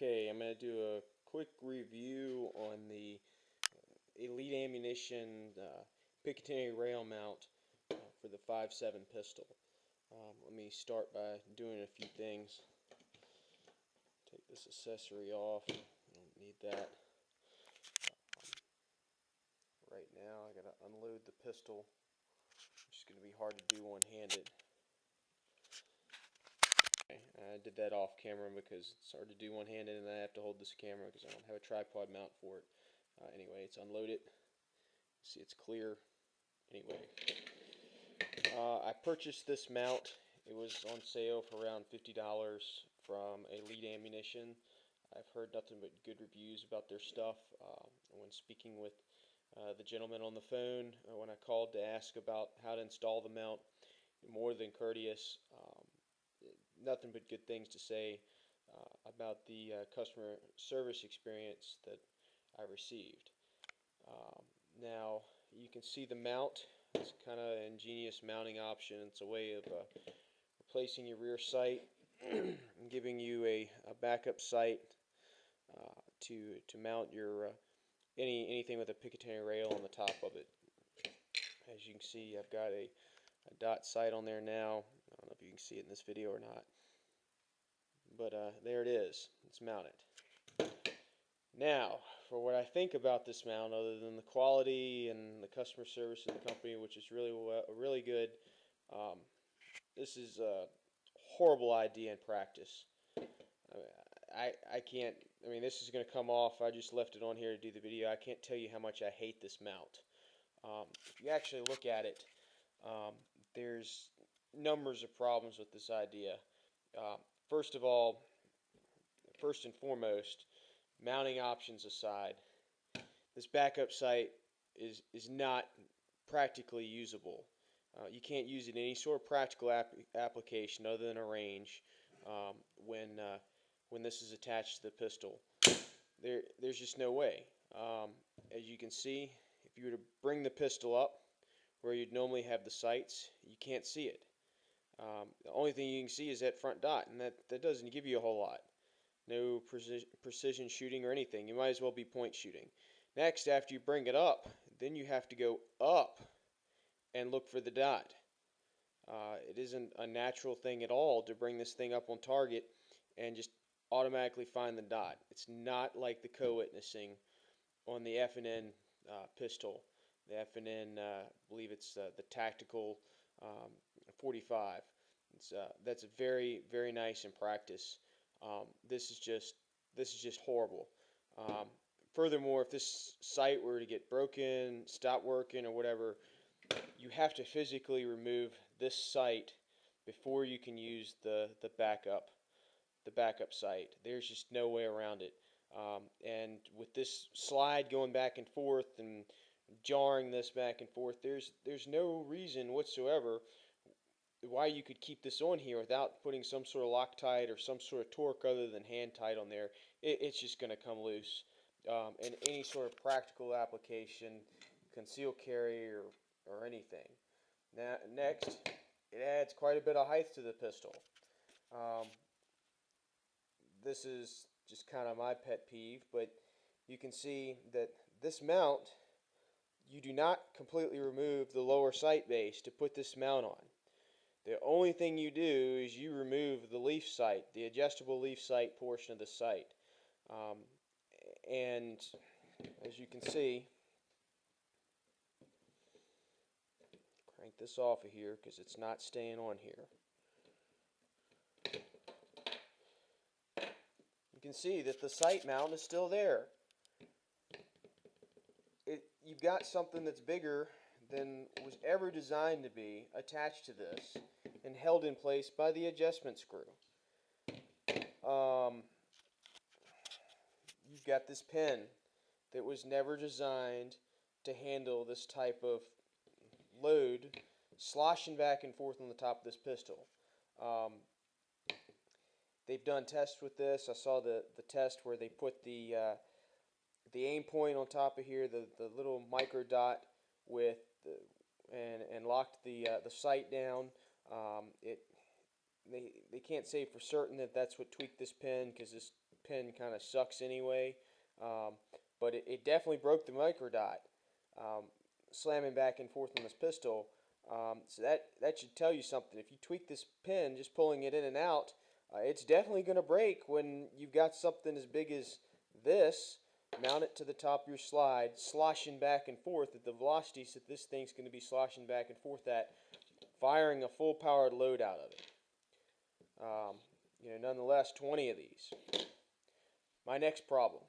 Okay, I'm going to do a quick review on the Elite Ammunition Picatinny rail mount for the 5.7 pistol. Let me start by doing a few things. Take this accessory off. I don't need that. Right now I got to unload the pistol, which is going to be hard to do one-handed. I did that off camera because it's hard to do one-handed, and I have to hold this camera because I don't have a tripod mount for it. Anyway, it's unloaded. See, it's clear. Anyway, I purchased this mount. It was on sale for around $50 from Elite Ammunition. I've heard nothing but good reviews about their stuff. When speaking with the gentleman on the phone, when I called to ask about how to install the mount, more than courteous. Nothing but good things to say about the customer service experience that I received. Now you can see the mount. It's kind of an ingenious mounting option. It's a way of replacing your rear sight and giving you a backup sight to mount your anything with a Picatinny rail on the top of it. As you can see, I've got a dot sight on there now. I don't know if you can see it in this video or not, but there it is. It's mounted. Now, for what I think about this mount, other than the quality and the customer service of the company, which is really good, this is a horrible idea in practice. I can't. I mean, this is going to come off. I just left it on here to do the video. I can't tell you how much I hate this mount. If you actually look at it, there's numbers of problems with this idea. First of all, first and foremost, mounting options aside, this backup sight is not practically usable. You can't use it in any sort of practical application other than a range when this is attached to the pistol. There's just no way. As you can see, if you were to bring the pistol up where you'd normally have the sights, you can't see it. The only thing you can see is that front dot, and that doesn't give you a whole lot. No precision shooting or anything. You might as well be point shooting. Next, after you bring it up, then you have to go up and look for the dot. It isn't a natural thing at all to bring this thing up on target and just automatically find the dot. It's not like the co-witnessing on the FN pistol. The FN, I believe it's the tactical 45. That's very, very nice in practice. This is just horrible. Furthermore, if this sight were to get broken, stop working, or whatever, you have to physically remove this sight before you can use the backup sight. There's just no way around it. And with this slide going back and forth and jarring this back and forth, there's no reason whatsoever why you could keep this on here without putting some sort of Loctite or some sort of torque other than hand tight on there. It's just going to come loose. In any sort of practical application, concealed carry or anything. Now, next, it adds quite a bit of height to the pistol. This is just kind of my pet peeve, but you can see that this mount, you do not completely remove the lower sight base to put this mount on. The only thing you do is you remove the leaf sight, the adjustable leaf sight portion of the sight. And as you can see, crank this off of here because it's not staying on here. You can see that the sight mount is still there. You've got something that's bigger than was ever designed to be attached to this and held in place by the adjustment screw. You've got this pin that was never designed to handle this type of load sloshing back and forth on the top of this pistol. They've done tests with this. I saw the test where they put the aim point on top of here, the little micro dot with and locked the sight down. They can't say for certain that that's what tweaked this pin, because this pin kind of sucks anyway. But it definitely broke the microdot, slamming back and forth on this pistol. So that should tell you something. If you tweak this pin, just pulling it in and out, it's definitely going to break when you've got something as big as this. Mount it to the top of your slide, sloshing back and forth at the velocities that this thing's going to be sloshing back and forth at, firing a full powered load out of it. Nonetheless, 20 of these. My next problem.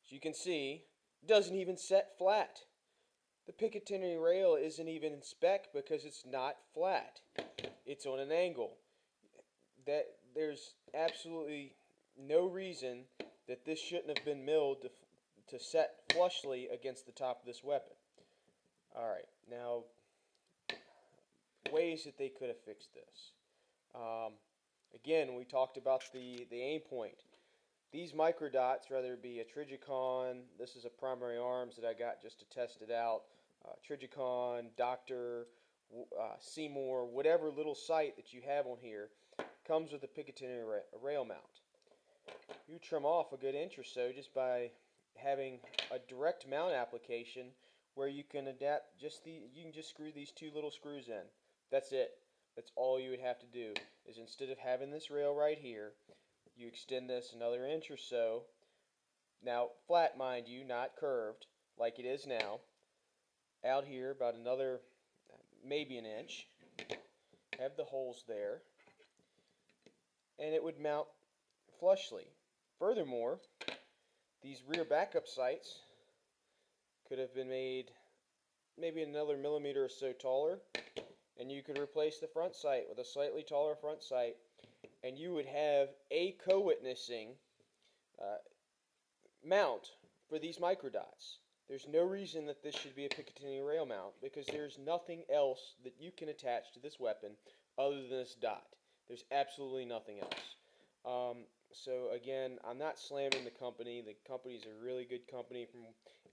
As you can see, it doesn't even set flat. The Picatinny rail isn't even in spec because it's not flat. It's on an angle. There's absolutely no reason that this shouldn't have been milled to set flushly against the top of this weapon. Alright, now, ways that they could have fixed this. Again, we talked about the aim point. These microdots, whether it be a Trigicon, this is a primary arms that I got just to test it out, Trigicon, Doctor, Seymour, whatever little sight that you have on here, comes with a Picatinny rail mount. You trim off a good inch or so just by having a direct mount application where you can adapt you can just screw these two little screws in. That's it. That's all you would have to do, is instead of having this rail right here, you extend this another inch or so. Now, flat, mind you, not curved like it is now. Out here about another, maybe an inch. Have the holes there. And it would mount flushly. Furthermore, these rear backup sights could have been made maybe another millimeter or so taller, and you could replace the front sight with a slightly taller front sight, and you would have a co-witnessing mount for these microdots. There's no reason that this should be a Picatinny rail mount, because there's nothing else that you can attach to this weapon other than this dot. There's absolutely nothing else. So again, I'm not slamming the company. The company's a really good company from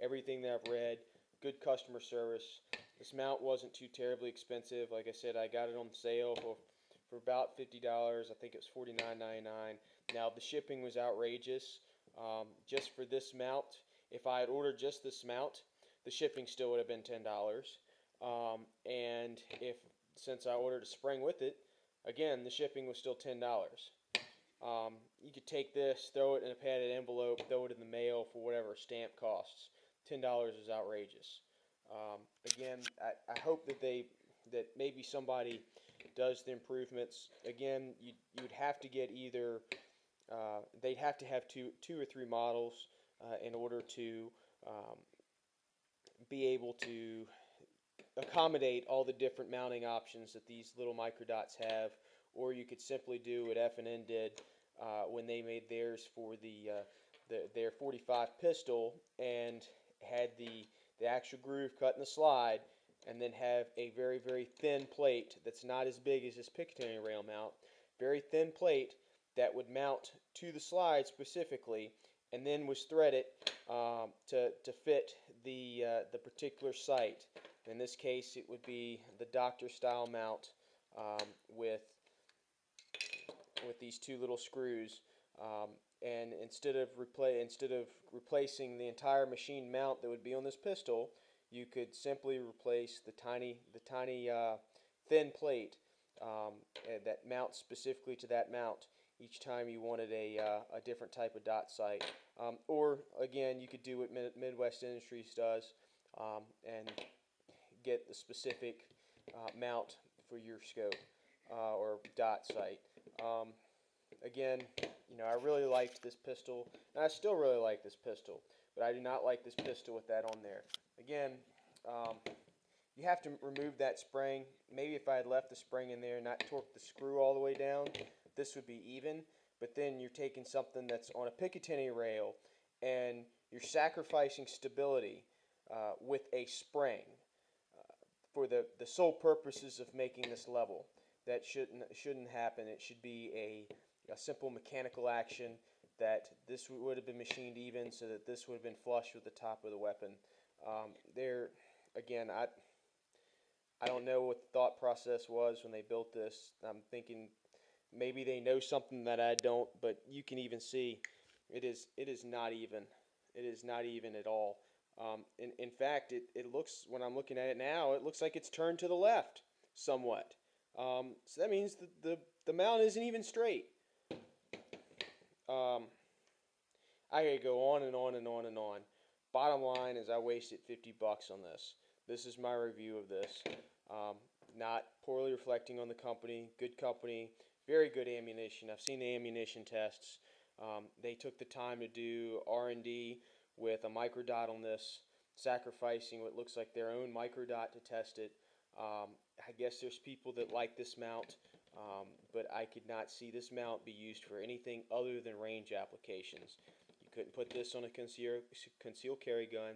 everything that I've read. Good customer service. This mount wasn't too terribly expensive. Like I said, I got it on sale for about $50. I think it was $49.99. Now the shipping was outrageous. Just for this mount, if I had ordered just this mount, the shipping still would have been $10. And since I ordered a spring with it, again, the shipping was still $10. You could take this, throw it in a padded envelope, throw it in the mail for whatever stamp costs. $10 is outrageous. Again, I hope that maybe somebody does the improvements. Again, you'd have to get either they'd have to have two or three models in order to be able to accommodate all the different mounting options that these little microdots have. Or you could simply do what FN did when they made theirs for their 45 pistol, and had the actual groove cut in the slide, and then have a very, very thin plate that's not as big as this Picatinny rail mount. Very thin plate that would mount to the slide specifically, and then was threaded to fit the particular sight. In this case, it would be the Doctor style mount with these two little screws. And instead of replacing the entire machine mount that would be on this pistol, you could simply replace the tiny thin plate that mounts specifically to that mount each time you wanted a different type of dot sight. Or again, you could do what Midwest Industries does and get the specific mount for your scope or dot sight. Again, I really liked this pistol, and I still really like this pistol, but I do not like this pistol with that on there. Again, you have to remove that spring. Maybe if I had left the spring in there and not torqued the screw all the way down, this would be even. But then you're taking something that's on a Picatinny rail, and you're sacrificing stability with a spring for the sole purposes of making this level. That shouldn't happen. It should be a simple mechanical action that this would have been machined even, so that this would have been flush with the top of the weapon. Again, I don't know what the thought process was when they built this. I'm thinking maybe they know something that I don't, but you can even see it is not even. It is not even at all. In fact, it looks, when I'm looking at it now, it looks like it's turned to the left somewhat. So that means the mount isn't even straight. Um, I could go on and on and on and on. Bottom line is I wasted $50 on this. This is my review of this. Not poorly reflecting on the company. Good company. Very good ammunition. I've seen the ammunition tests. They took the time to do R&D with a microdot on this, sacrificing what looks like their own microdot to test it. I guess there's people that like this mount, but I could not see this mount be used for anything other than range applications. You couldn't put this on a concealed carry gun.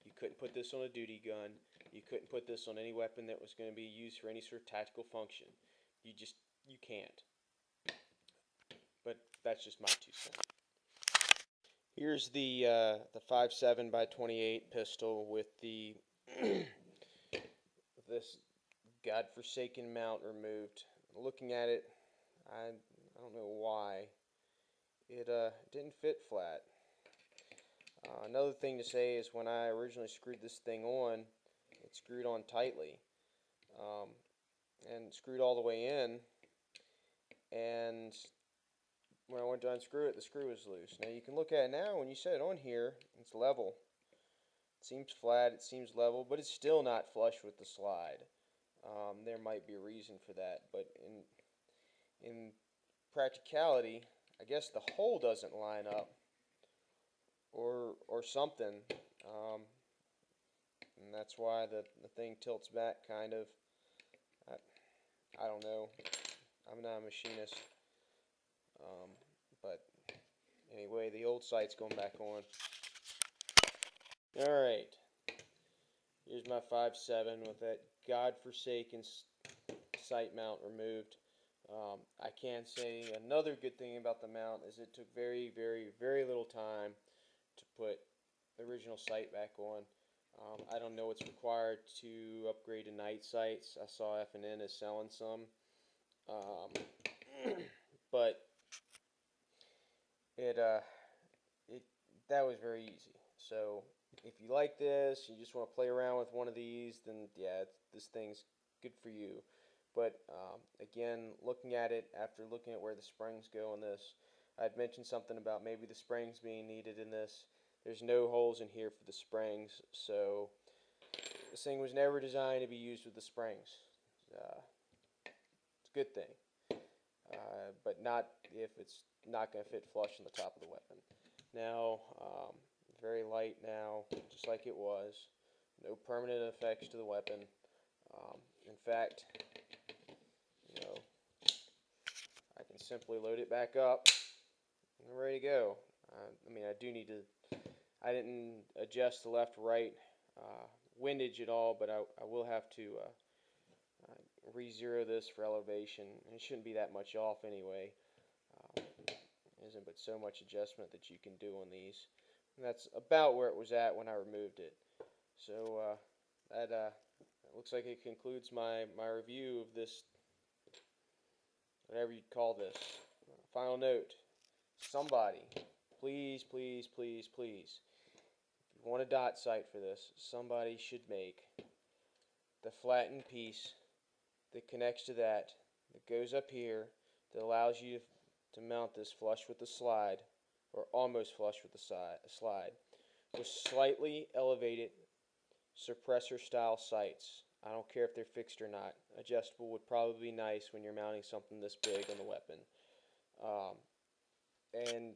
You couldn't put this on a duty gun. You couldn't put this on any weapon that was going to be used for any sort of tactical function. You can't. But that's just my 2 cents. Here's the 5.7 by 28 pistol with the this godforsaken mount removed. Looking at it, I don't know why it didn't fit flat. Another thing to say is when I originally screwed this thing on, it screwed on tightly and screwed all the way in, and when I went to unscrew it, the screw was loose. Now you can look at it now, when you set it on here, it's level. It seems flat, it seems level, but it's still not flush with the slide. There might be a reason for that, but in practicality, I guess the hole doesn't line up, or something, and that's why the thing tilts back kind of. I don't know. I'm not a machinist. But anyway, the old sight's going back on. Alright. Here's my 5.7 with that godforsaken sight mount removed. I can say another good thing about the mount is it took very, very, very little time to put the original sight back on. I don't know what's required to upgrade to night sights. I saw FN is selling some. But that was very easy. So if you like this, you just want to play around with one of these, then yeah, this thing's good for you. But again, looking at it after looking at where the springs go in this, I'd mentioned something about maybe the springs being needed in this. There's no holes in here for the springs, so this thing was never designed to be used with the springs. It's a good thing, but not if it's not going to fit flush on the top of the weapon. Now, very light now, just like it was. No permanent effects to the weapon. In fact, you know, I can simply load it back up and I'm ready to go. I mean, I do need to. I didn't adjust the left-right windage at all, but I will have to re-zero this for elevation. It shouldn't be that much off anyway. Isn't but so much adjustment that you can do on these. And that's about where it was at when I removed it. So that looks like it concludes my review of this, whatever you'd call this. Final note: somebody, please, please, please, please, if you want a dot sight for this, somebody should make the flattened piece that connects to that goes up here, that allows you to mount this flush with the slide, or almost flush with the slide, with slightly elevated suppressor style sights. I don't care if they're fixed or not. Adjustable would probably be nice when you're mounting something this big on the weapon. And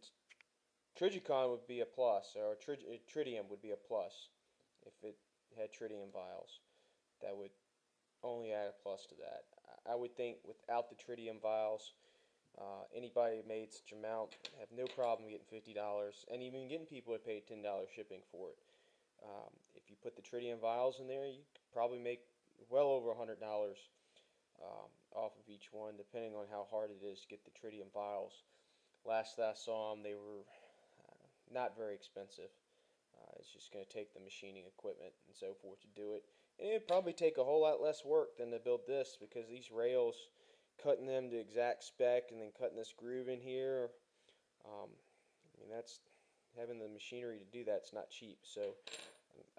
Trigicon would be a plus, or tritium would be a plus if it had tritium vials. That would only add a plus to that. I would think without the tritium vials, anybody who made such a mount have no problem getting $50, and even getting people to pay $10 shipping for it. If you put the tritium vials in there, you could probably make well over $100 off of each one, depending on how hard it is to get the tritium vials. Last that I saw them, they were not very expensive. It's just going to take the machining equipment and so forth to do it. And it would probably take a whole lot less work than to build this, because these rails cutting them to exact spec and then cutting this groove in here. I mean, that's having the machinery to do that's not cheap. So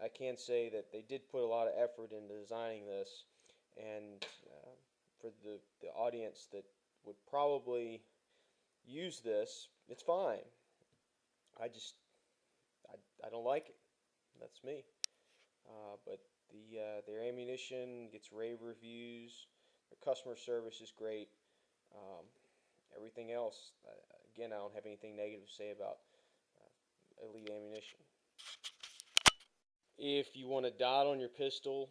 I can say that they did put a lot of effort into designing this, and for the audience that would probably use this, it's fine. I don't like it. That's me. But their ammunition gets rave reviews. Their customer service is great. Um, Everything else, again, I don't have anything negative to say about Elite Ammunition. If you want a dot on your pistol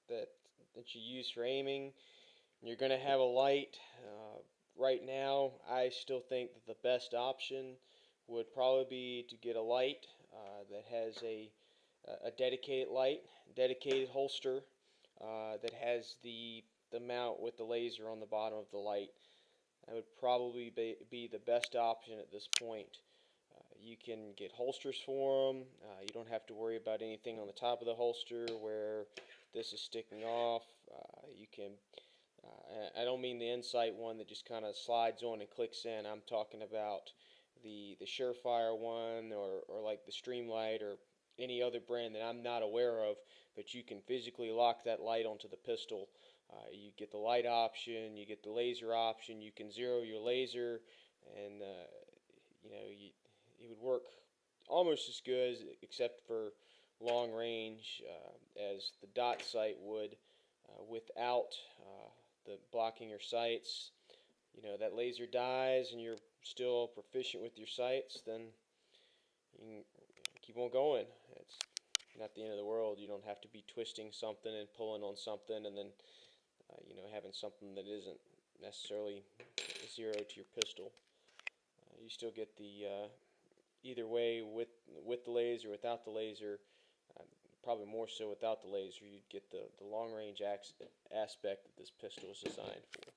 that you use for aiming, you're going to have a light. Right now, I still think that the best option would probably be to get a light that has a dedicated light, dedicated holster that has the mount with the laser on the bottom of the light. That would probably be the best option at this point. You can get holsters for them. You don't have to worry about anything on the top of the holster where this is sticking off. You can. I don't mean the Insight one that just kind of slides on and clicks in. I'm talking about the Surefire one, or like the Streamlight, or any other brand that I'm not aware of, but you can physically lock that light onto the pistol. You get the light option, you get the laser option, you can zero your laser, and it would work almost as good, except for long range, as the dot sight would without the blocking your sights. That laser dies and you're still proficient with your sights, then you can keep on going. It's not the end of the world. You don't have to be twisting something and pulling on something and then having something that isn't necessarily zero to your pistol. You still get the either way, with the laser, without the laser. Probably more so without the laser. You'd get the long range aspect that this pistol is designed for.